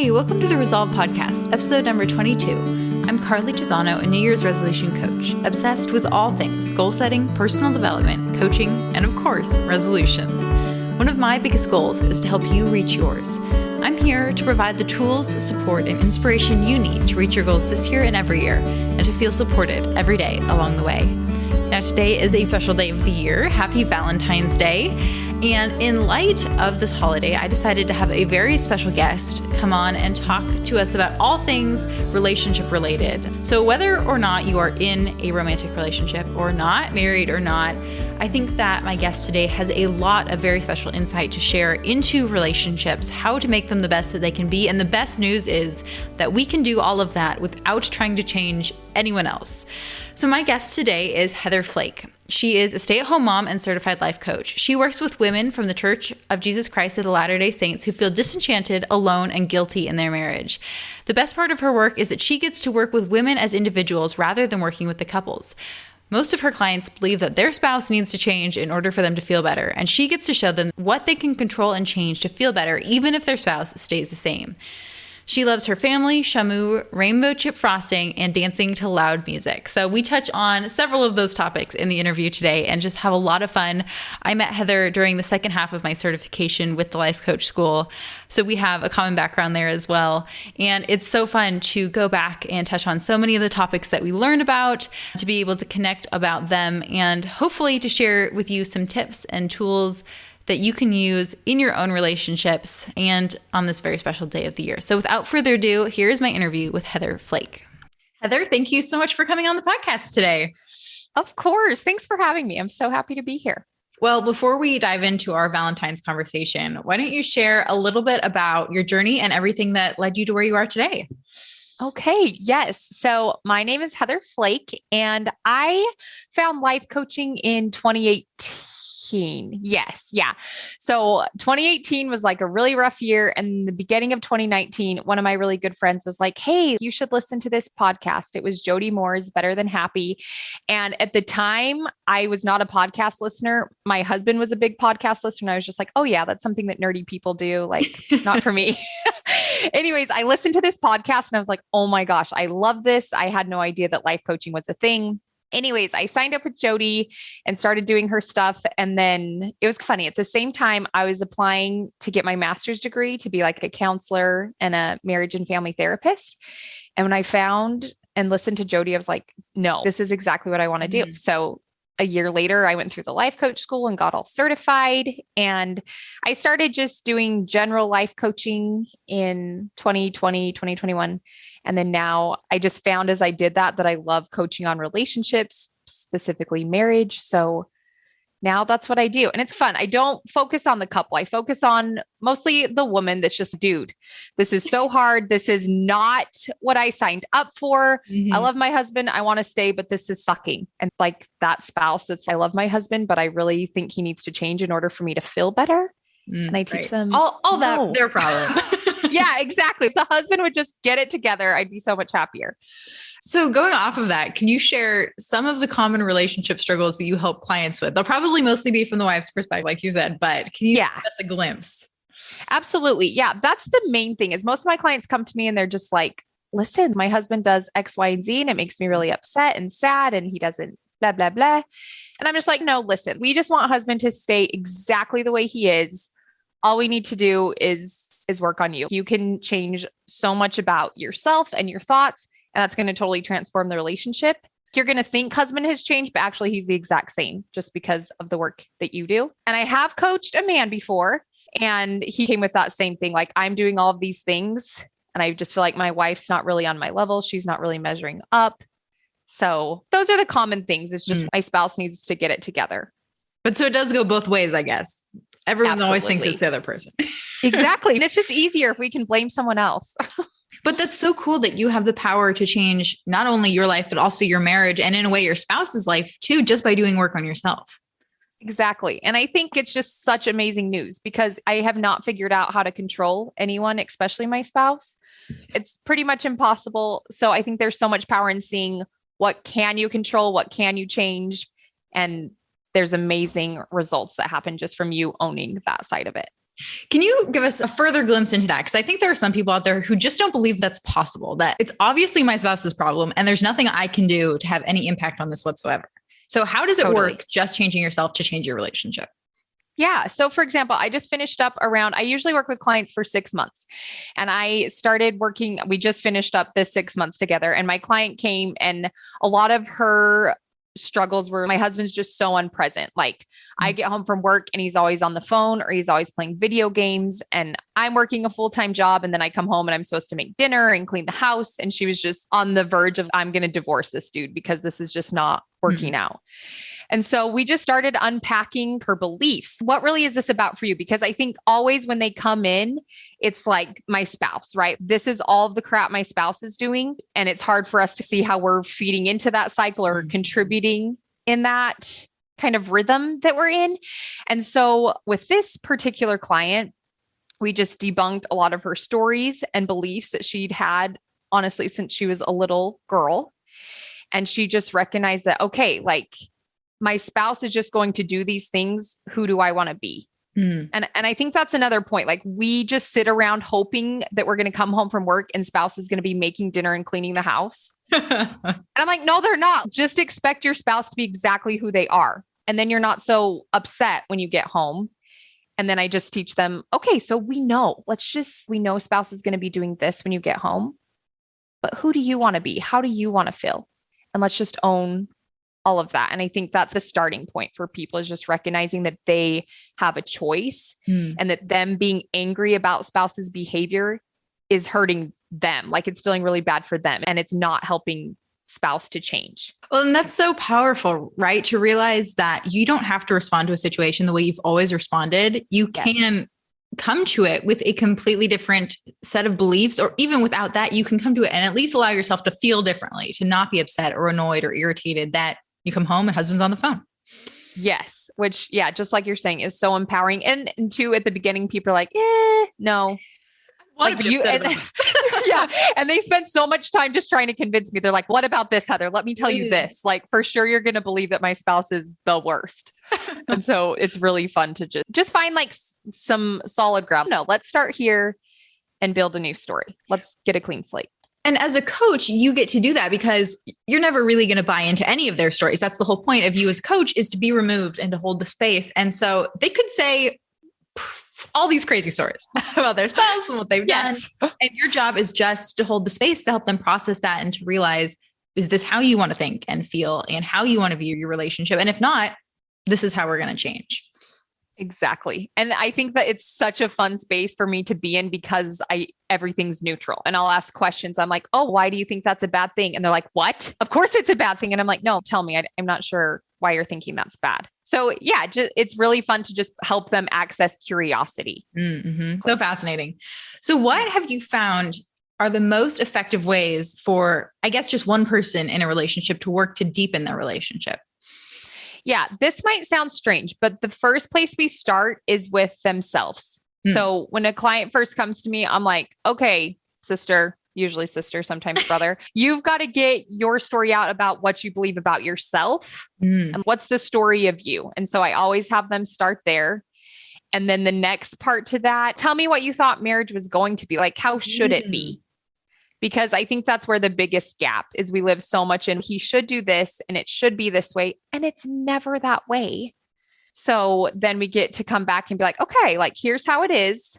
Hey, welcome to the Resolve Podcast, episode number 22. I'm Carly Tisano, a New Year's resolution coach, obsessed with all things goal setting, personal development, coaching, and of course, resolutions. One of my biggest goals is to help you reach yours. I'm here to provide the tools, support, and inspiration you need to reach your goals this year and every year, and to feel supported every day along the way. Now, today is a special day of the year. Happy Valentine's Day. And in light of this holiday, I decided to have a very special guest come on and talk to us about all things relationship related. So whether or not you are in a romantic relationship or not, married or not, I think that my guest today has a lot of very special insight to share into relationships, how to make them the best that they can be. And the best news is that we can do all of that without trying to change anyone else. So my guest today is Heather Flake. She is a stay-at-home mom and certified life coach. She works with women from the Church of Jesus Christ of the Latter-day Saints who feel disenchanted, alone, and guilty in their marriage. The best part of her work is that she gets to work with women as individuals rather than working with the couples. Most of her clients believe that their spouse needs to change in order for them to feel better, and she gets to show them what they can control and change to feel better, even if their spouse stays the same. She loves her family, shamu, rainbow chip frosting, and dancing to loud music. So we touch on several of those topics in the interview today and just have a lot of fun. I met Heather during the second half of my certification with the Life Coach School, so we have a common background there as well. And it's so fun to go back and touch on so many of the topics that we learned about, to be able to connect about them, and hopefully to share with you some tips and tools that you can use in your own relationships and on this very special day of the year. So without further ado, here's my interview with Heather Flake. Heather, thank you so much for coming on the podcast today. Of course. Thanks for having me. I'm so happy to be here. Well, before we dive into our Valentine's conversation, why don't you share a little bit about your journey and everything that led you to where you are today? Okay. Yes. So my name is Heather Flake, and I found life coaching in 2018. Yes. Yeah. So 2018 was like a really rough year. And the beginning of 2019, one of my really good friends was like, hey, you should listen to this podcast. It was Jody Moore's Better Than Happy. And at the time, I was not a podcast listener. My husband was a big podcast listener. And I was just like, oh yeah, that's something that nerdy people do. Like, not for me. Anyways, I listened to this podcast and I was like, oh my gosh, I love this. I had no idea that life coaching was a thing. Anyways, I signed up with Jody and started doing her stuff. And then it was funny. At the same time, I was applying to get my master's degree to be like a counselor and a marriage and family therapist. And when I found and listened to Jody, I was like, no, this is exactly what I want to do. So a year later, I went through the life coach school and got all certified. And I started just doing general life coaching in 2020, 2021. And then now I just found as I did that I love coaching on relationships, specifically marriage. So now that's what I do. And it's fun. I don't focus on the couple. I focus on mostly the woman that's just, dude, this is so hard. This is not what I signed up for. I love my husband. I want to stay, but this is sucking. And like that spouse I love my husband, but I really think he needs to change in order for me to feel better. And I teach them all that their problem. Yeah, exactly. If the husband would just get it together, I'd be so much happier. So going off of that, can you share some of the common relationship struggles that you help clients with? They'll probably mostly be from the wife's perspective, like you said, but can you give us a glimpse? Absolutely. Yeah. That's the main thing is most of my clients come to me and they're just like, listen, my husband does X, Y, and Z, and it makes me really upset and sad. And he doesn't blah, blah, blah. And I'm just like, no, listen, we just want husband to stay exactly the way he is. All we need to do is work on you. You can change so much about yourself and your thoughts, and that's going to totally transform the relationship. You're going to think husband has changed, but actually he's the exact same just because of the work that you do. And I have coached a man before, and he came with that same thing. Like, I'm doing all of these things, and I just feel like my wife's not really on my level. She's not really measuring up. So those are the common things. It's just my spouse needs to get it together. But so it does go both ways, I guess. Everyone always thinks it's the other person. Exactly. And it's just easier if we can blame someone else. But that's so cool that you have the power to change not only your life, but also your marriage and in a way your spouse's life too, just by doing work on yourself. Exactly. And I think it's just such amazing news because I have not figured out how to control anyone, especially my spouse. It's pretty much impossible. So I think there's so much power in seeing what can you control, what can you change, and there's amazing results that happen just from you owning that side of it. Can you give us a further glimpse into that? Because I think there are some people out there who just don't believe that's possible, that it's obviously my spouse's problem and there's nothing I can do to have any impact on this whatsoever. So how does it work just changing yourself to change your relationship? Yeah. So for example, I just finished up I usually work with clients for 6 months and I started working, we just finished up this 6 months together and my client came and a lot of her struggles were my husband's just so unpresent. Like I get home from work and he's always on the phone or he's always playing video games and I'm working a full-time job. And then I come home and I'm supposed to make dinner and clean the house. And she was just on the verge of, I'm going to divorce this dude because this is just not working out. And so we just started unpacking her beliefs. What really is this about for you? Because I think always when they come in, it's like my spouse, right? This is all of the crap my spouse is doing. And it's hard for us to see how we're feeding into that cycle or contributing in that kind of rhythm that we're in. And so with this particular client, we just debunked a lot of her stories and beliefs that she'd had, honestly, since she was a little girl. And she just recognized that, okay, like my spouse is just going to do these things. Who do I want to be? And I think that's another point. Like we just sit around hoping that we're going to come home from work and spouse is going to be making dinner and cleaning the house. And I'm like, no, they're not. Just expect your spouse to be exactly who they are. And then you're not so upset when you get home. And then I just teach them, okay, so we know spouse is going to be doing this when you get home, but who do you want to be? How do you want to feel? And let's just own all of that. And I think that's a starting point for people, is just recognizing that they have a choice and that them being angry about spouse's behavior is hurting them. Like it's feeling really bad for them and it's not helping spouse to change. Well, and that's so powerful, right? To realize that you don't have to respond to a situation the way you've always responded. You can come to it with a completely different set of beliefs, or even without that, you can come to it and at least allow yourself to feel differently, to not be upset or annoyed or irritated that you come home and husband's on the phone. Yes. Which, yeah, just like you're saying, is so empowering. And two, at the beginning, people are like, no. Like you, and, yeah. And they spend so much time just trying to convince me. They're like, what about this, Heather? Let me tell you this. Like, for sure, you're going to believe that my spouse is the worst. And so it's really fun to just find like some solid ground. No, let's start here and build a new story. Let's get a clean slate. And as a coach, you get to do that because you're never really going to buy into any of their stories. That's the whole point of you as a coach, is to be removed and to hold the space. And so they could say all these crazy stories about their spouse and what they've done. And your job is just to hold the space to help them process that and to realize, is this how you want to think and feel and how you want to view your relationship? And if not, this is how we're going to change. Exactly. And I think that it's such a fun space for me to be in because everything's neutral and I'll ask questions. I'm like, oh, why do you think that's a bad thing? And they're like, what? Of course it's a bad thing. And I'm like, no, tell me. I'm not sure why you're thinking that's bad. So yeah, it's really fun to just help them access curiosity. Mm-hmm. So fascinating. So what have you found are the most effective ways for, I guess, just one person in a relationship to work to deepen their relationship? Yeah, this might sound strange, but the first place we start is with themselves. So when a client first comes to me, I'm like, okay, sister, usually sister, sometimes brother, you've got to get your story out about what you believe about yourself and what's the story of you. And so I always have them start there. And then the next part to that, tell me what you thought marriage was going to be like. How should it be? Because I think that's where the biggest gap is. We live so much in, he should do this and it should be this way. And it's never that way. So then we get to come back and be like, okay, like here's how it is.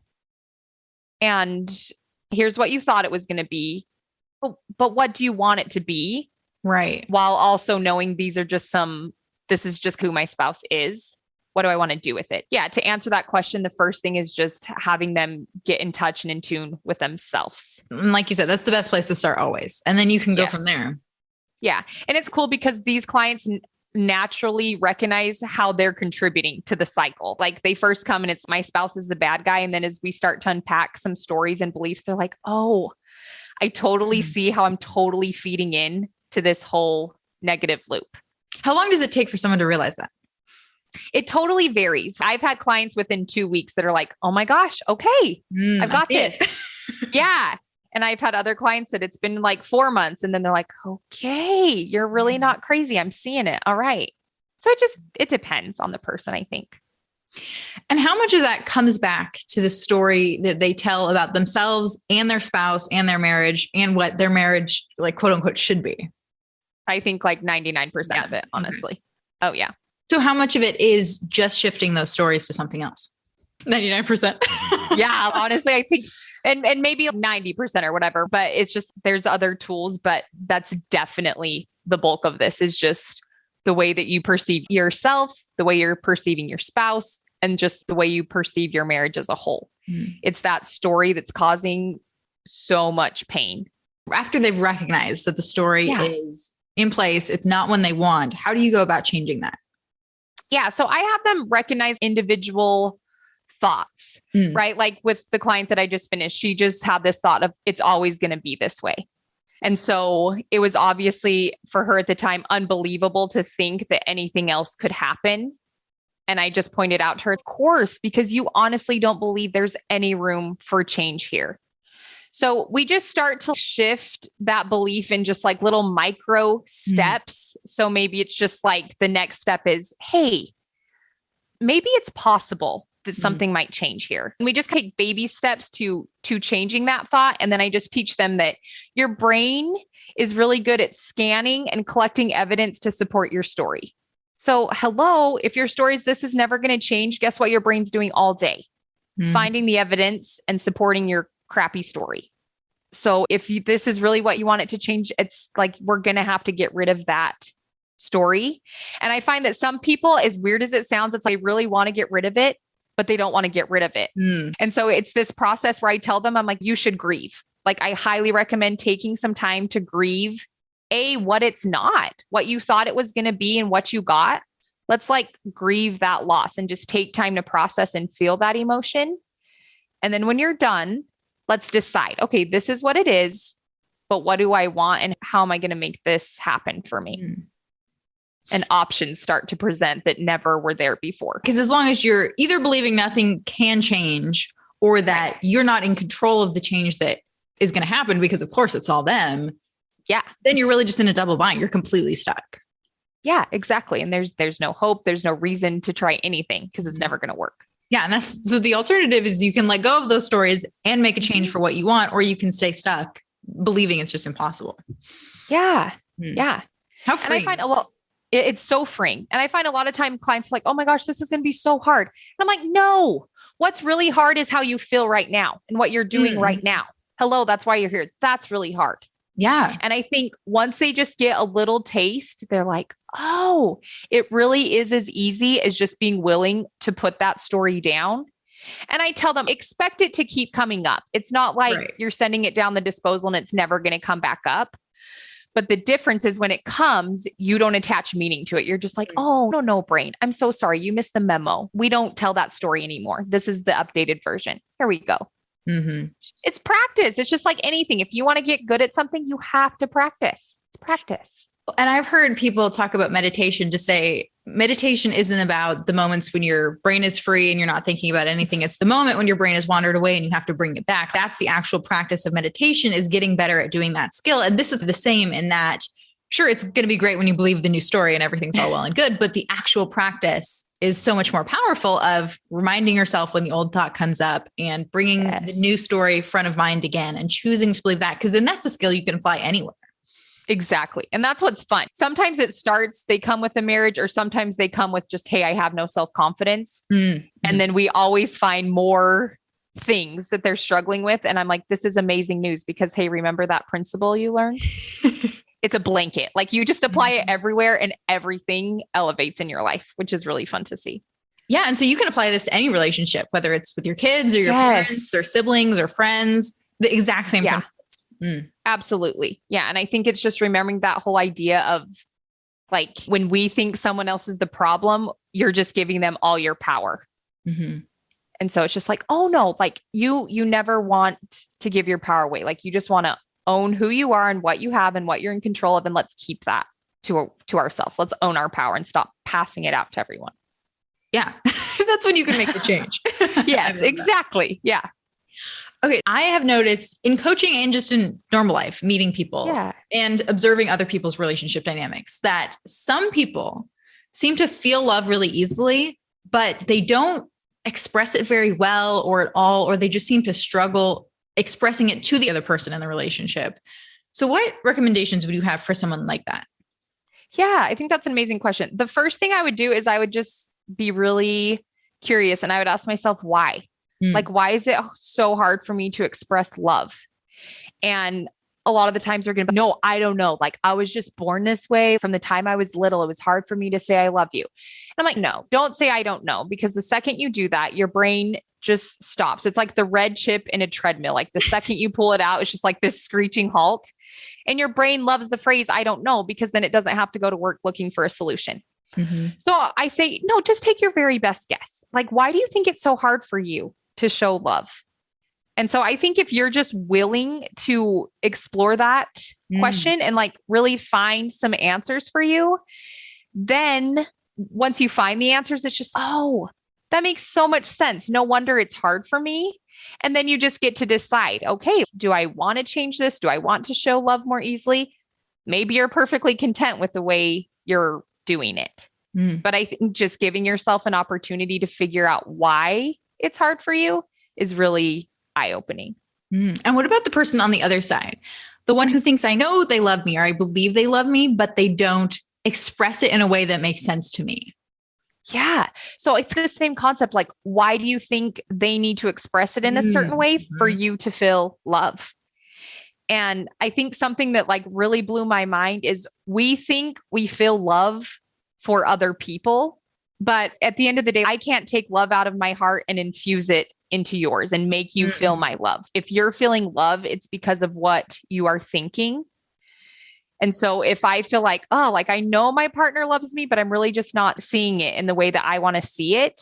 And here's what you thought it was going to be. But what do you want it to be? Right. While also knowing this is just who my spouse is. What do I want to do with it? Yeah. To answer that question, the first thing is just having them get in touch and in tune with themselves. And like you said, that's the best place to start always. And then you can go from there. Yeah. And it's cool because these clients naturally recognize how they're contributing to the cycle. Like they first come and it's my spouse is the bad guy. And then as we start to unpack some stories and beliefs, they're like, oh, I totally see how I'm totally feeding in to this whole negative loop. How long does it take for someone to realize that? It totally varies. I've had clients within 2 weeks that are like, oh my gosh, okay, I've got this. Yeah. And I've had other clients that it's been like 4 months and then they're like, okay, you're really not crazy. I'm seeing it. All right. So it depends on the person, I think. And how much of that comes back to the story that they tell about themselves and their spouse and their marriage and what their marriage, like quote unquote, should be? I think like 99% of it, honestly. Okay. Oh yeah. So how much of it is just shifting those stories to something else? 99%. Yeah, honestly, I think, and maybe 90% or whatever, but it's just, there's other tools, but that's definitely the bulk of this is just the way that you perceive yourself, the way you're perceiving your spouse, and just the way you perceive your marriage as a whole. It's that story that's causing so much pain. After they've recognized that the story is in place, it's not one they want, how do you go about changing that? Yeah. So I have them recognize individual thoughts, right? Like with the client that I just finished, she just had this thought of it's always going to be this way. And so it was obviously for her at the time, unbelievable to think that anything else could happen. And I just pointed out to her, of course, because you honestly don't believe there's any room for change here. So we just start to shift that belief in just like little micro steps. So maybe it's just like the next step is, hey, maybe it's possible that something might change here. And we just take baby steps to changing that thought. And then I just teach them that your brain is really good at scanning and collecting evidence to support your story. So hello, if your story is this is never going to change, guess what your brain's doing all day? Finding the evidence and supporting your crappy story. So if this is really what you want it to change, it's like, we're going to have to get rid of that story. And I find that some people, as weird as it sounds, it's like they really want to get rid of it, but they don't want to get rid of it. And so it's this process where I tell them, I'm like, you should grieve. Like I highly recommend taking some time to grieve what it's not, what you thought it was going to be and what you got. Let's like grieve that loss and just take time to process and feel that emotion. And then when you're done, let's decide, okay, this is what it is, but what do I want? And how am I going to make this happen for me? And options start to present that never were there before. Because as long as you're either believing nothing can change or that you're not in control of the change that is going to happen, because of course it's all them. Yeah. Then you're really just in a double bind. You're completely stuck. Yeah, exactly. And there's no hope. There's no reason to try anything because it's never going to work. Yeah. And so the alternative is you can let go of those stories and make a change for what you want, or you can stay stuck believing it's just impossible. Yeah. Yeah. How freeing. And I find it's so freeing. And I find a lot of time clients are like, oh my gosh, this is going to be so hard. And I'm like, no, what's really hard is how you feel right now and what you're doing right now. Hello, that's why you're here. That's really hard. Yeah. And I think once they just get a little taste, they're like, oh, it really is as easy as just being willing to put that story down. And I tell them, expect it to keep coming up. It's not like you're sending it down the disposal and it's never going to come back up. But the difference is when it comes, you don't attach meaning to it. You're just like, oh, no, brain. I'm so sorry. You missed the memo. We don't tell that story anymore. This is the updated version. Here we go. It's practice. It's just like anything. If you want to get good at something, you have to practice. It's practice. And I've heard people talk about meditation to say meditation isn't about the moments when your brain is free and you're not thinking about anything. It's the moment when your brain has wandered away and you have to bring it back. That's the actual practice of meditation, is getting better at doing that skill. And this is the same in that, sure, it's going to be great when you believe the new story and everything's all well and good, but the actual practice is so much more powerful of reminding yourself when the old thought comes up and bringing the new story front of mind again and choosing to believe that, because then that's a skill you can apply anywhere. Exactly. And that's what's fun. Sometimes it starts, they come with a marriage, or sometimes they come with just, hey, I have no self-confidence. And then we always find more things that they're struggling with. And I'm like, this is amazing news because, hey, remember that principle you learned? It's a blanket. Like you just apply it everywhere and everything elevates in your life, which is really fun to see. Yeah. And so you can apply this to any relationship, whether it's with your kids or your parents or siblings or friends, the exact same principles. Absolutely. Yeah. And I think it's just remembering that whole idea of like, when we think someone else is the problem, you're just giving them all your power. And so it's just like, oh no, like you never want to give your power away. Like you just want to own who you are and what you have and what you're in control of. And let's keep that to ourselves. Let's own our power and stop passing it out to everyone. Yeah. That's when you can make the change. Yes, exactly. Yeah. Okay. I have noticed in coaching and just in normal life, meeting people and observing other people's relationship dynamics, that some people seem to feel love really easily, but they don't express it very well or at all, or they just seem to struggle expressing it to the other person in the relationship. So what recommendations would you have for someone like that? Yeah, I think that's an amazing question. The first thing I would do is I would just be really curious and I would ask myself, why? Like, why is it so hard for me to express love? And a lot of the times they're going to be, no, I don't know. Like, I was just born this way from the time I was little. It was hard for me to say, I love you. And I'm like, no, don't say, I don't know. Because the second you do that, your brain just stops. It's like the red chip in a treadmill. Like the second you pull it out, it's just like this screeching halt. And your brain loves the phrase, I don't know, because then it doesn't have to go to work looking for a solution. So I say, no, just take your very best guess. Like, why do you think it's so hard for you to show love? And so I think if you're just willing to explore that question and like really find some answers for you, then once you find the answers, it's just, oh, that makes so much sense. No wonder it's hard for me. And then you just get to decide, okay, do I want to change this? Do I want to show love more easily? Maybe you're perfectly content with the way you're doing it. But I think just giving yourself an opportunity to figure out why it's hard for you is really eye-opening. And what about the person on the other side? The one who thinks, I know they love me or I believe they love me, but they don't express it in a way that makes sense to me. Yeah. So it's the same concept. Like, why do you think they need to express it in a certain way for you to feel love? And I think something that like really blew my mind is we think we feel love for other people, but at the end of the day, I can't take love out of my heart and infuse it into yours and make you feel my love. If you're feeling love, it's because of what you are thinking. And so if I feel like, oh, like I know my partner loves me, but I'm really just not seeing it in the way that I want to see it,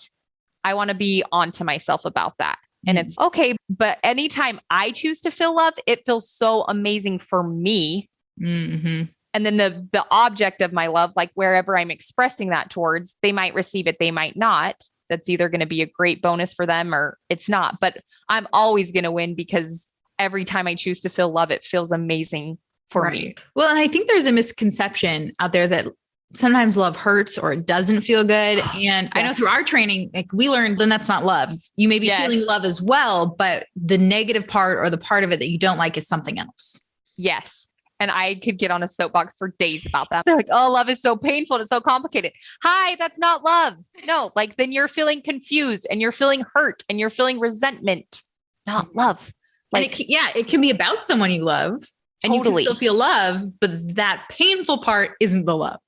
I want to be onto myself about that. And it's okay. But anytime I choose to feel love, it feels so amazing for me. And then the object of my love, like wherever I'm expressing that towards, they might receive it, they might not. That's either going to be a great bonus for them or it's not. But I'm always going to win because every time I choose to feel love, it feels amazing for me. Well, and I think there's a misconception out there that sometimes love hurts or it doesn't feel good. And I know through our training, like we learned, then that's not love. You may be feeling love as well, but the negative part or the part of it that you don't like is something else. Yes. And I could get on a soapbox for days about that. They're like, oh, love is so painful. And it's so complicated. Hi, that's not love. No, like then you're feeling confused and you're feeling hurt and you're feeling resentment, not love. Like, and it can be about someone you love and you can still feel love, but that painful part isn't the love.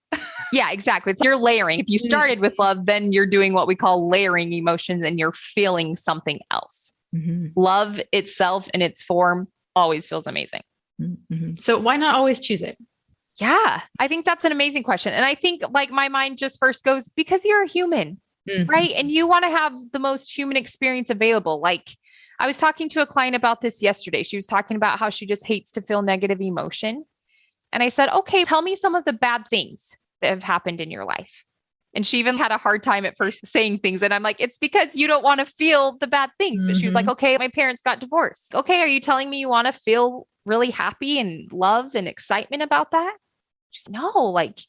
Yeah, exactly. It's you're layering. If you started with love, then you're doing what we call layering emotions and you're feeling something else. Love itself in its form always feels amazing. So why not always choose it? Yeah, I think that's an amazing question. And I think like my mind just first goes, because you're a human, right? And you want to have the most human experience available. Like I was talking to a client about this yesterday. She was talking about how she just hates to feel negative emotion. And I said, okay, tell me some of the bad things that have happened in your life. And she even had a hard time at first saying things. And I'm like, it's because you don't want to feel the bad things. But she was like, okay, my parents got divorced. Okay, are you telling me you want to feel really happy and love and excitement about that? She's no, like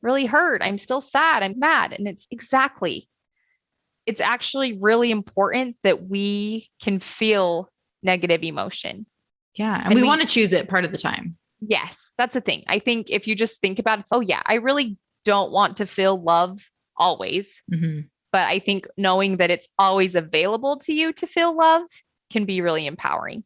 really hurt. I'm still sad. I'm mad. And it's actually really important that we can feel negative emotion. Yeah. And we want to choose it part of the time. Yes, that's the thing. I think if you just think about it, oh yeah, I really don't want to feel love always. But I think knowing that it's always available to you to feel love can be really empowering.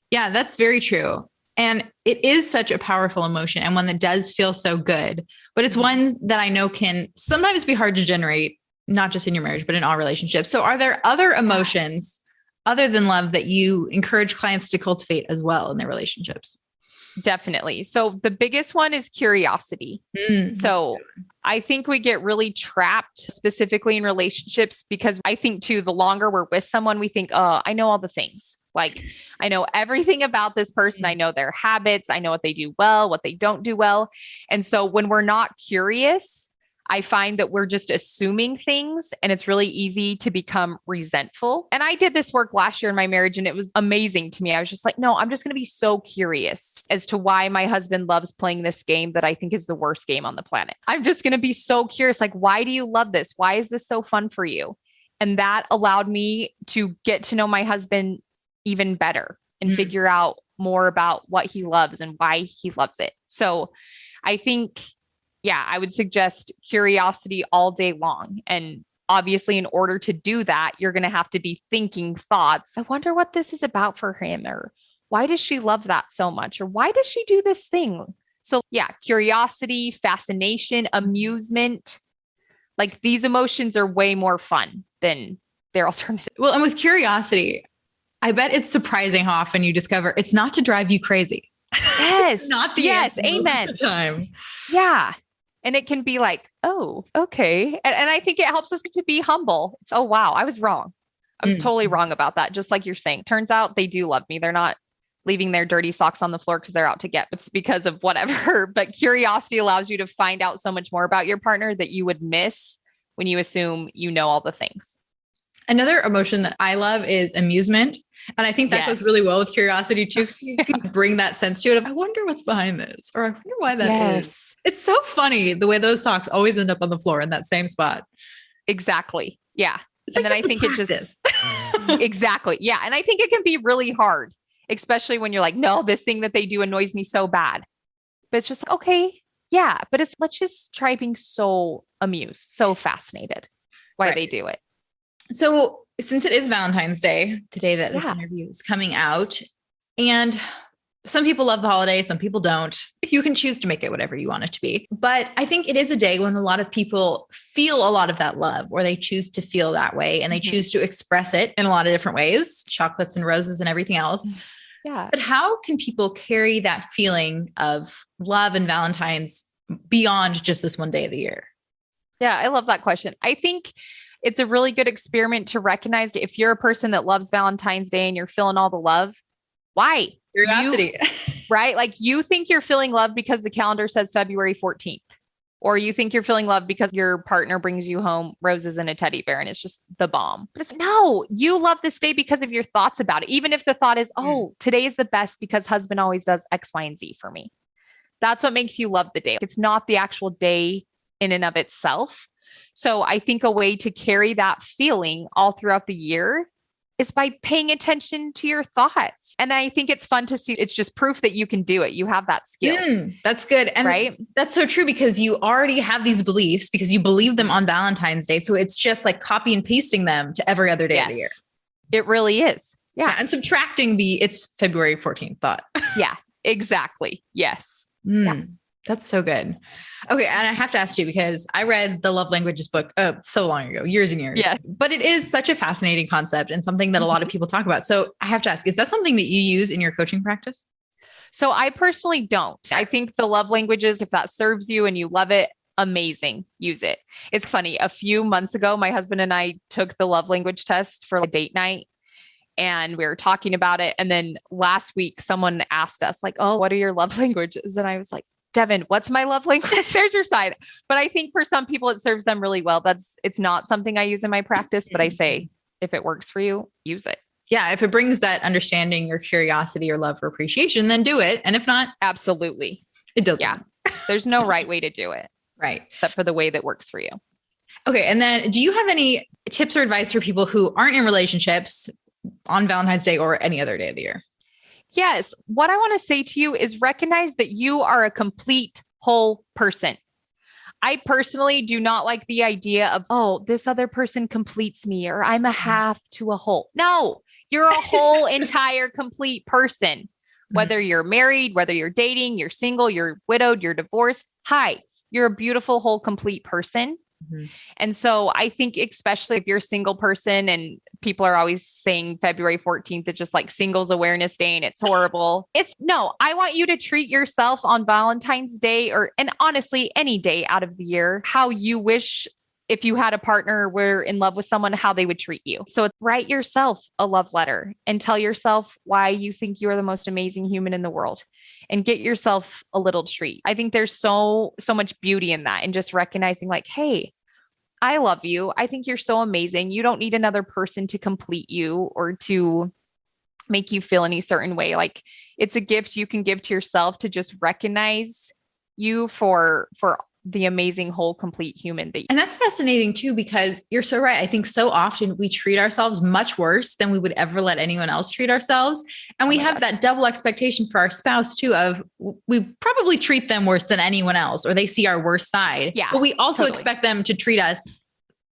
Yeah, that's very true. And it is such a powerful emotion and one that does feel so good, but it's one that I know can sometimes be hard to generate, not just in your marriage, but in all relationships. So are there other emotions other than love that you encourage clients to cultivate as well in their relationships? Definitely. So the biggest one is curiosity. So I think we get really trapped specifically in relationships because I think too, the longer we're with someone, we think, oh, I know all the things. Like I know everything about this person. I know their habits. I know what they do well, what they don't do well. And so when we're not curious, I find that we're just assuming things and it's really easy to become resentful. And I did this work last year in my marriage and it was amazing to me. I was just like, no, I'm just going to be so curious as to why my husband loves playing this game that I think is the worst game on the planet. I'm just going to be so curious. Like, why do you love this? Why is this so fun for you? And that allowed me to get to know my husband even better and figure out more about what he loves and why he loves it. So I think, yeah, I would suggest curiosity all day long. And obviously, in order to do that, you're going to have to be thinking thoughts. I wonder what this is about for him, or why does she love that so much? Or why does she do this thing? So yeah, curiosity, fascination, amusement, like these emotions are way more fun than their alternative. Well, and with curiosity, I bet it's surprising how often you discover it's not to drive you crazy. Yes. It's not the yes. answer most Amen. of the time. Yeah. And it can be like, oh, okay. And I think it helps us to be humble. It's, oh, wow, I was wrong. I was totally wrong about that. Just like you're saying, turns out they do love me. They're not leaving their dirty socks on the floor because they're out to get. It's because of whatever. But curiosity allows you to find out so much more about your partner that you would miss when you assume you know all the things. Another emotion that I love is amusement. And I think that goes really well with curiosity too. You can bring that sense to it. I wonder what's behind this, or I wonder why that is. It's so funny the way those socks always end up on the floor in that same spot. Exactly. Yeah. It's and like then I think practice. It just, exactly. Yeah. And I think it can be really hard, especially when you're like, no, this thing that they do annoys me so bad. But it's just like, okay, yeah, but let's just try being so amused, so fascinated why they do it. So since it is Valentine's Day, today that this interview is coming out, and some people love the holiday, some people don't. You can choose to make it whatever you want it to be. But I think it is a day when a lot of people feel a lot of that love, or they choose to feel that way, and they choose to express it in a lot of different ways, chocolates and roses and everything else. Yeah. But how can people carry that feeling of love and Valentine's beyond just this one day of the year? Yeah, I love that question. I think it's a really good experiment to recognize if you're a person that loves Valentine's Day and you're feeling all the love, why? Curiosity. Right? Like you think you're feeling love because the calendar says February 14th, or you think you're feeling love because your partner brings you home roses and a teddy bear and it's just the bomb. But it's no, you love this day because of your thoughts about it. Even if the thought is, oh, today is the best because husband always does X, Y, and Z for me. That's what makes you love the day. It's not the actual day in and of itself. So I think a way to carry that feeling all throughout the year is by paying attention to your thoughts. And I think it's fun to see. It's just proof that you can do it. You have that skill. That's good. And right? That's so true, because you already have these beliefs because you believe them on Valentine's Day. So it's just like copy and pasting them to every other day of the year. It really is. Yeah. And subtracting it's February 14th thought. Yeah, exactly. Yes. Yeah. That's so good. Okay. And I have to ask you, because I read the Love Languages book so long ago, years and years. Yeah. But it is such a fascinating concept and something that a lot of people talk about. So I have to ask, is that something that you use in your coaching practice? So I personally don't. I think the love languages, if that serves you and you love it, amazing. Use it. It's funny. A few months ago, my husband and I took the love language test for a date night. And we were talking about it. And then last week, someone asked us like, oh, what are your love languages? And I was like, Devin, what's my love language? There's your side. But I think for some people, it serves them really well. It's not something I use in my practice, but I say, if it works for you, use it. Yeah. If it brings that understanding or curiosity or love or appreciation, then do it. And if not, absolutely. It doesn't. Yeah. There's no right way to do it. Right. Except for the way that works for you. Okay. And then do you have any tips or advice for people who aren't in relationships on Valentine's Day or any other day of the year? Yes. What I want to say to you is recognize that you are a complete whole person. I personally do not like the idea of, oh, this other person completes me, or I'm a half to a whole. No, you're a whole entire complete person. Whether you're married, whether you're dating, you're single, you're widowed, you're divorced. Hi, you're a beautiful whole complete person. And so I think, especially if you're a single person and people are always saying February 14th, it's just like Singles Awareness Day and it's horrible. I want you to treat yourself on Valentine's Day and honestly, any day out of the year, how you wish if you had a partner, were in love with someone, how they would treat you. So write yourself a love letter and tell yourself why you think you are the most amazing human in the world, and get yourself a little treat. I think there's so much beauty in that, and just recognizing like, hey, I love you. I think you're so amazing. You don't need another person to complete you or to make you feel any certain way. Like, it's a gift you can give to yourself to just recognize you for the amazing whole complete human that you. And that's fascinating too, because you're so right. I think so often we treat ourselves much worse than we would ever let anyone else treat ourselves. And we have that double expectation for our spouse too, of we probably treat them worse than anyone else, or they see our worst side. Yeah, but we also expect them to treat us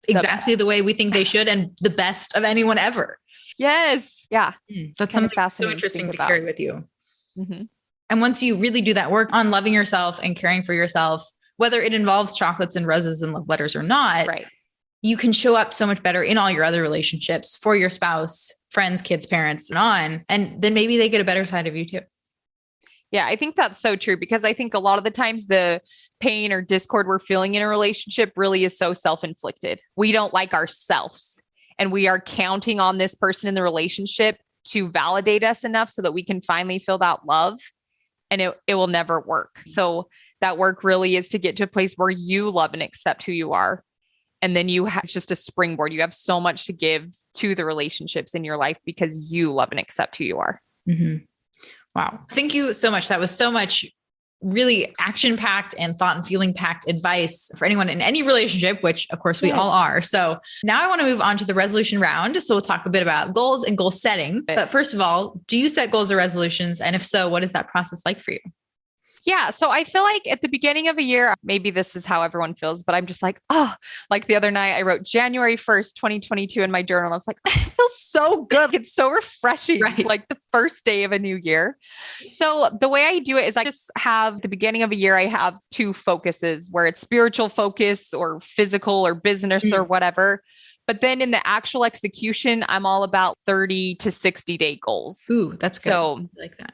exactly the way we think they should, and the best of anyone ever. Yes. Yeah. That's something so interesting to carry with you. Mm-hmm. And once you really do that work on loving yourself and caring for yourself, whether it involves chocolates and roses and love letters or not, right, you can show up so much better in all your other relationships for your spouse, friends, kids, parents, and on. And then maybe they get a better side of you too. Yeah, I think that's so true, because I think a lot of the times the pain or discord we're feeling in a relationship really is so self-inflicted. We don't like ourselves, and we are counting on this person in the relationship to validate us enough so that we can finally feel that love, and it will never work. So that work really is to get to a place where you love and accept who you are. And then it's just a springboard. You have so much to give to the relationships in your life because you love and accept who you are. Mm-hmm. Wow. Thank you so much. That was so much really action-packed and thought and feeling-packed advice for anyone in any relationship, which of course we all are. So now I want to move on to the resolution round. So we'll talk a bit about goals and goal setting. But first of all, do you set goals or resolutions? And if so, what is that process like for you? Yeah. So I feel like at the beginning of a year, maybe this is how everyone feels, but I'm just like, oh, like the other night I wrote January 1st, 2022 in my journal. And I was like, oh, it feels so good. It's so refreshing, right? Like the first day of a new year. So the way I do it is I just have the beginning of a year, I have two focuses, where it's spiritual focus or physical or business or whatever. But then in the actual execution, I'm all about 30 to 60 day goals. Ooh, that's good. So I like that.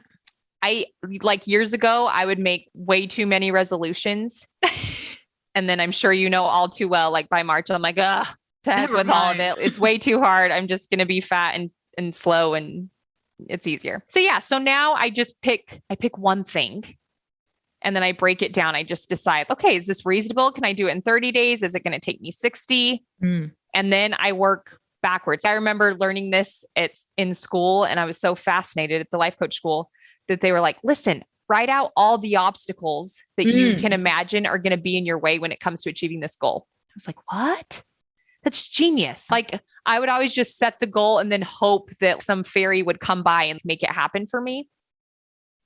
Like years ago, I would make way too many resolutions. And then I'm sure you know all too well, like by March, I'm like, to heck with all of it. It's way too hard. I'm just going to be fat and slow, and it's easier. So yeah. So now I pick one thing, and then I break it down. I just decide, okay, is this reasonable? Can I do it in 30 days? Is it going to take me 60? And then I work backwards. I remember learning this in school, and I was so fascinated at the life coach school that they were like, listen, write out all the obstacles that you can imagine are going to be in your way when it comes to achieving this goal. I was like, what? That's genius. Like, I would always just set the goal and then hope that some fairy would come by and make it happen for me.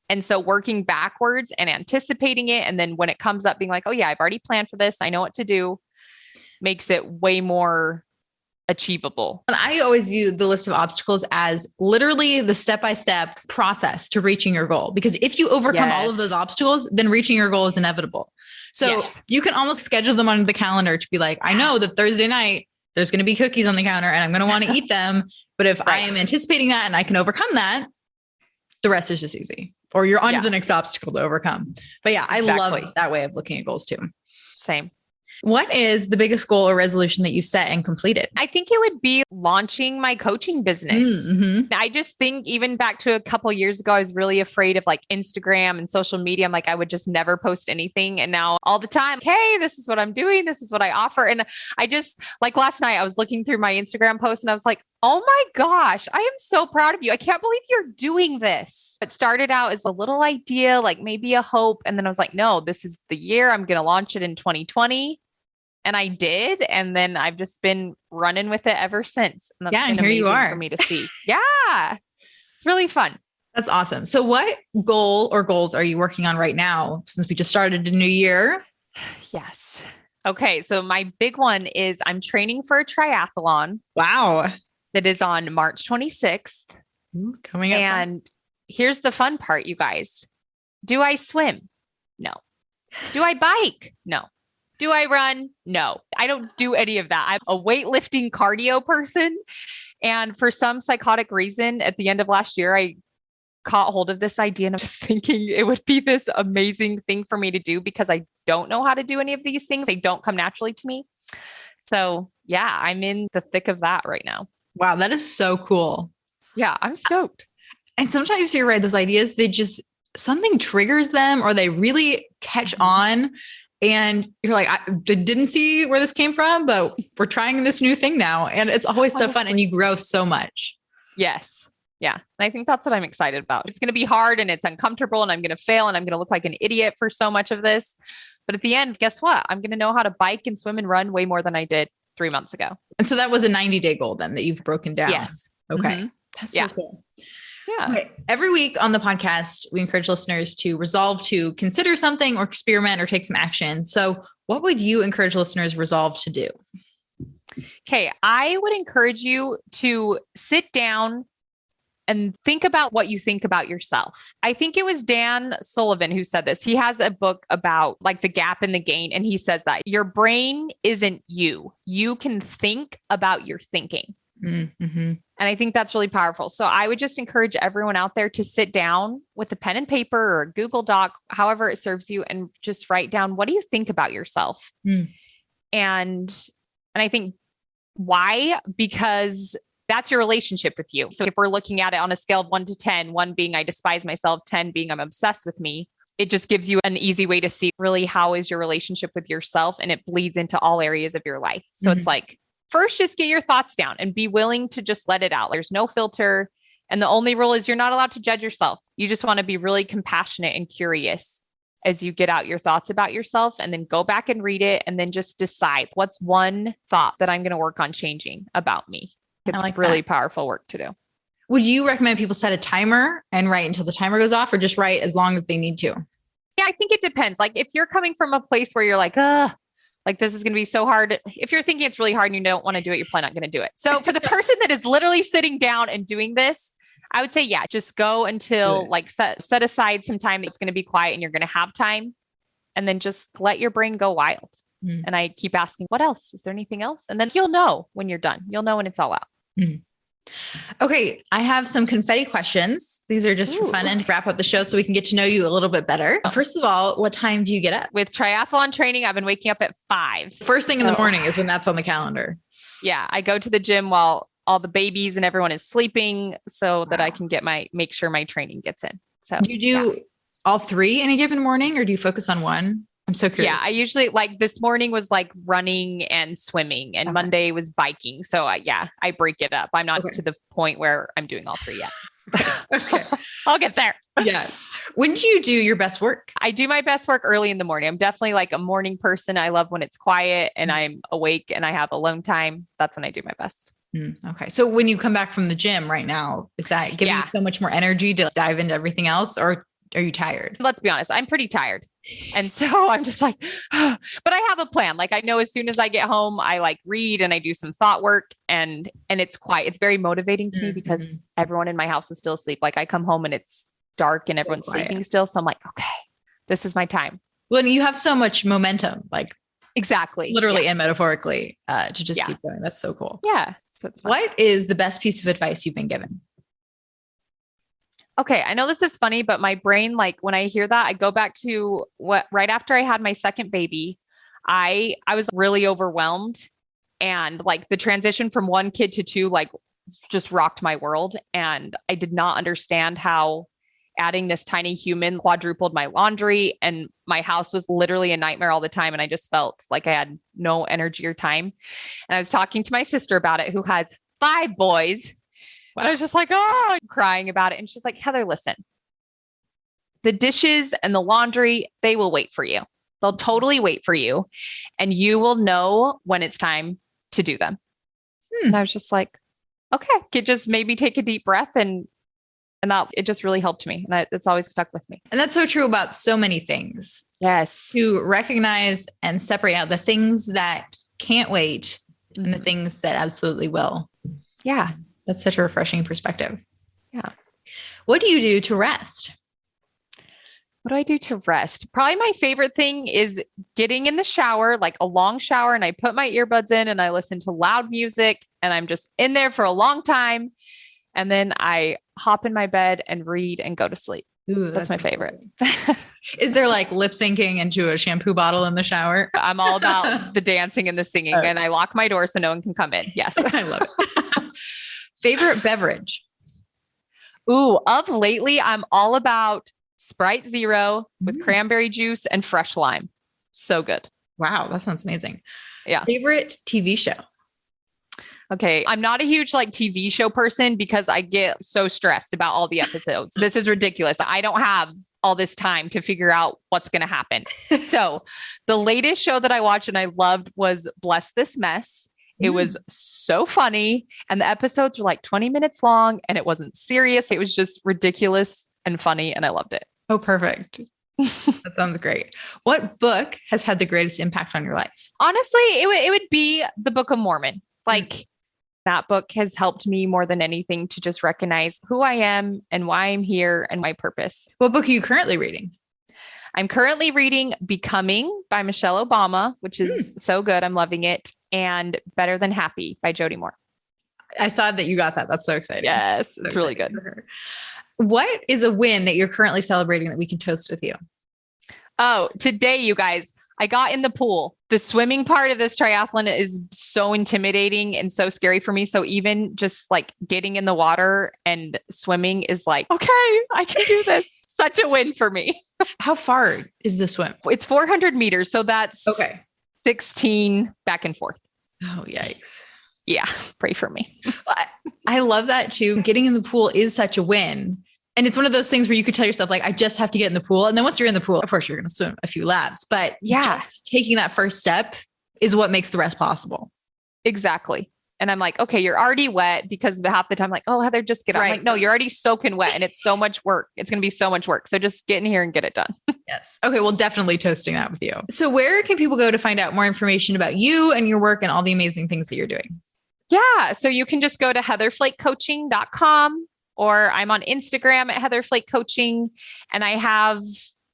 And so working backwards and anticipating it, and then when it comes up, being like, oh yeah, I've already planned for this, I know what to do, makes it way more achievable. And I always view the list of obstacles as literally the step-by-step process to reaching your goal. Because if you overcome all of those obstacles, then reaching your goal is inevitable. So you can almost schedule them on the calendar to be like, I know that Thursday night, there's going to be cookies on the counter and I'm going to want to eat them. But if I am anticipating that and I can overcome that, the rest is just easy. Or you're on to the next obstacle to overcome. But yeah, I love that way of looking at goals too. Same. What is the biggest goal or resolution that you set and completed? I think it would be launching my coaching business. Mm-hmm. I just think even back to a couple of years ago, I was really afraid of like Instagram and social media. I'm like, I would just never post anything. And now all the time, hey, this is what I'm doing. This is what I offer. And I just, like last night, I was looking through my Instagram post and I was like, oh my gosh, I am so proud of you. I can't believe you're doing this. It started out as a little idea, like maybe a hope. And then I was like, no, this is the year I'm going to launch it in 2020. And I did. And then I've just been running with it ever since. And that's been amazing for me to see. Yeah. It's really fun. That's awesome. So what goal or goals are you working on right now, since we just started a new year? Yes. Okay. So my big one is I'm training for a triathlon. Wow. That is on March 26th. Coming up. And here's the fun part, you guys. Do I swim? No. Do I bike? No. Do I run? No, I don't do any of that. I'm a weightlifting cardio person. And for some psychotic reason, at the end of last year, I caught hold of this idea and I'm just thinking it would be this amazing thing for me to do because I don't know how to do any of these things. They don't come naturally to me. So yeah, I'm in the thick of that right now. Wow, that is so cool. Yeah, I'm stoked. And sometimes you're right, those ideas, they just, something triggers them or they really catch on. And you're like, I didn't see where this came from, but we're trying this new thing now. And it's always so fun and you grow so much. Yes. Yeah. And I think that's what I'm excited about. It's going to be hard and it's uncomfortable and I'm going to fail and I'm going to look like an idiot for so much of this. But at the end, guess what? I'm going to know how to bike and swim and run way more than I did 3 months ago. And so that was a 90-day goal then that you've broken down. Yes. Okay. That's so cool. Yeah. Okay. Every week on the podcast, we encourage listeners to resolve to consider something or experiment or take some action. So what would you encourage listeners resolve to do? Okay. I would encourage you to sit down and think about what you think about yourself. I think it was Dan Sullivan who said this. He has a book about like the gap and the gain. And he says that your brain isn't you. You can think about your thinking. Mm-hmm. And I think that's really powerful. So I would just encourage everyone out there to sit down with a pen and paper or a Google Doc, however it serves you, and just write down, what do you think about yourself? And I think why? Because that's your relationship with you. So if we're looking at it on a scale of 1 to 10, 1 being I despise myself, 10 being I'm obsessed with me, it just gives you an easy way to see really how is your relationship with yourself, and it bleeds into all areas of your life. So it's like, first, just get your thoughts down and be willing to just let it out. There's no filter. And the only rule is you're not allowed to judge yourself. You just want to be really compassionate and curious as you get out your thoughts about yourself, and then go back and read it and then just decide what's one thought that I'm going to work on changing about me. It's like really powerful work to do. Would you recommend people set a timer and write until the timer goes off, or just write as long as they need to? Yeah, I think it depends. Like if you're coming from a place where you're like, like this is going to be so hard. If you're thinking it's really hard and you don't want to do it, you're probably not going to do it. So for the person that is literally sitting down and doing this, I would say, yeah, just go until like set aside some time that's going to be quiet and you're going to have time. And then just let your brain go wild. And I keep asking, what else? Is there anything else? And then you'll know when you're done. You'll know when it's all out. Okay. I have some confetti questions. These are just for fun and to wrap up the show so we can get to know you a little bit better. First of all, what time do you get up? With triathlon training, I've been waking up at 5. First thing in the morning is when that's on the calendar. Yeah. I go to the gym while all the babies and everyone is sleeping so that I can make sure my training gets in. So do you do all 3 in a given morning, or do you focus on one? I'm so curious. Yeah, I usually like this morning was like running and swimming, and Monday was biking. So I break it up. I'm not to the point where I'm doing all 3 yet. Okay. I'll get there. Yeah. When do you do your best work? I do my best work early in the morning. I'm definitely like a morning person. I love when it's quiet and I'm awake and I have alone time. That's when I do my best. Okay. So when you come back from the gym right now, is that giving you so much more energy to dive into everything else, or are you tired? Let's be honest. I'm pretty tired. And so I'm just like, but I have a plan. Like I know as soon as I get home, I like read and I do some thought work, and it's quiet. It's very motivating to me because everyone in my house is still asleep. Like I come home and it's dark and everyone's sleeping still. So I'm like, okay, this is my time. Well, and you have so much momentum, like exactly, literally and metaphorically, to just keep going. That's so cool. Yeah. So it's fun. What is the best piece of advice you've been given? Okay. I know this is funny, but my brain, like when I hear that, I go back to right after I had my second baby, I was really overwhelmed, and like the transition from 1 kid to 2, like just rocked my world. And I did not understand how adding this tiny human quadrupled my laundry, and my house was literally a nightmare all the time. And I just felt like I had no energy or time. And I was talking to my sister about it, who has 5 boys. And I was just like, crying about it. And she's like, Heather, listen, the dishes and the laundry, they will wait for you. They'll totally wait for you. And you will know when it's time to do them. And I was just like, okay, could just maybe take a deep breath, and that it just really helped me. And it's always stuck with me. And that's so true about so many things. Yes. To recognize and separate out the things that can't wait and the things that absolutely will. Yeah. That's such a refreshing perspective. Yeah. What do you do to rest? What do I do to rest? Probably my favorite thing is getting in the shower, like a long shower, and I put my earbuds in and I listen to loud music, and I'm just in there for a long time. And then I hop in my bed and read and go to sleep. Ooh, That's my favorite. Is there like lip syncing into a shampoo bottle in the shower? I'm all about the dancing and the singing, and I lock my door so no one can come in. Yes. I love it. Favorite beverage? Ooh, of lately, I'm all about Sprite Zero with cranberry juice and fresh lime. So good. Wow, that sounds amazing. Yeah. Favorite TV show? Okay. I'm not a huge like TV show person because I get so stressed about all the episodes. This is ridiculous. I don't have all this time to figure out what's going to happen. So the latest show that I watched and I loved was Bless This Mess. It was so funny. And the episodes were like 20 minutes long and it wasn't serious. It was just ridiculous and funny. And I loved it. Oh, perfect. That sounds great. What book has had the greatest impact on your life? Honestly, it would be the Book of Mormon. Like that book has helped me more than anything to just recognize who I am and why I'm here and my purpose. What book are you currently reading? I'm currently reading Becoming by Michelle Obama, which is so good. I'm loving it. And Better Than Happy by Jody Moore. I saw that you got that. That's so exciting. Yes, So it's really good. What is a win that you're currently celebrating that we can toast with you? Oh, today, you guys, I got in the pool. The swimming part of this triathlon is so intimidating and so scary for me. So even just like getting in the water and swimming is like, okay, I can do this. Such a win for me. How far is the swim? It's 400 meters. So that's okay. 16 back and forth. Oh, yikes. Yeah. Pray for me. I love that too. Getting in the pool is such a win. And it's one of those things where you could tell yourself, like, I just have to get in the pool. And then once you're in the pool, of course, you're going to swim a few laps. But just taking that first step is what makes the rest possible. Exactly. And I'm like, okay, you're already wet because half the time, I'm like, oh, Heather, just get out. I'm like, no, you're already soaking wet and it's so much work. It's going to be so much work. So just get in here and get it done. Yes. Okay. Well, definitely toasting that with you. So where can people go to find out more information about you and your work and all the amazing things that you're doing? Yeah. So you can just go to heatherflakecoaching.com. Or I'm on Instagram at Heather Flake Coaching. And I have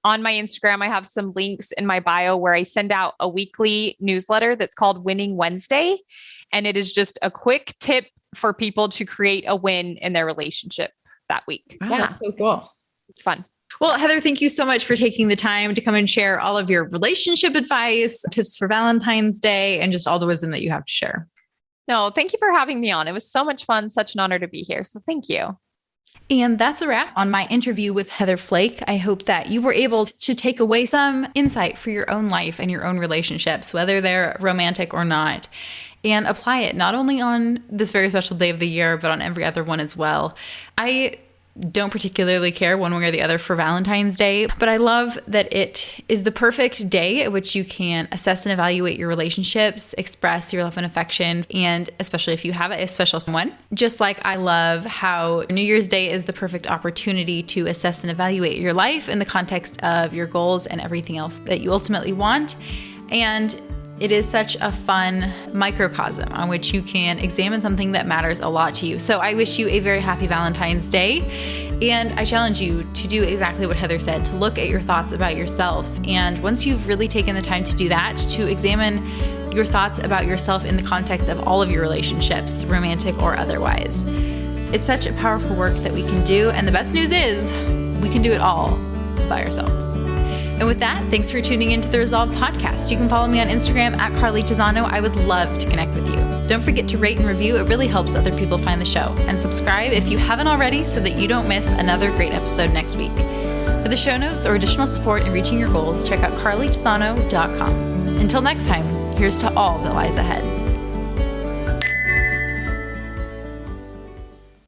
on my Instagram, I have some links in my bio where I send out a weekly newsletter that's called Winning Wednesday. And it is just a quick tip for people to create a win in their relationship that week. Wow, that's so cool. It's fun. Well, Heather, thank you so much for taking the time to come and share all of your relationship advice, tips for Valentine's Day, and just all the wisdom that you have to share. No, thank you for having me on. It was so much fun. Such an honor to be here. So thank you. And that's a wrap on my interview with Heather Flake. I hope that you were able to take away some insight for your own life and your own relationships, whether they're romantic or not, and apply it not only on this very special day of the year, but on every other one as well. I don't particularly care one way or the other for Valentine's Day, but I love that it is the perfect day at which you can assess and evaluate your relationships, express your love and affection, and especially if you have a special someone. Just like I love how New Year's Day is the perfect opportunity to assess and evaluate your life in the context of your goals and everything else that you ultimately want. And it is such a fun microcosm on which you can examine something that matters a lot to you. So I wish you a very happy Valentine's Day. And I challenge you to do exactly what Heather said, to look at your thoughts about yourself. And once you've really taken the time to do that, to examine your thoughts about yourself in the context of all of your relationships, romantic or otherwise. It's such a powerful work that we can do. And the best news is we can do it all by ourselves. And with that, thanks for tuning into the Resolve podcast. You can follow me on Instagram at Carly Tizano. I would love to connect with you. Don't forget to rate and review. It really helps other people find the show. And subscribe if you haven't already so that you don't miss another great episode next week. For the show notes or additional support in reaching your goals, check out carlytizano.com. Until next time, here's to all that lies ahead.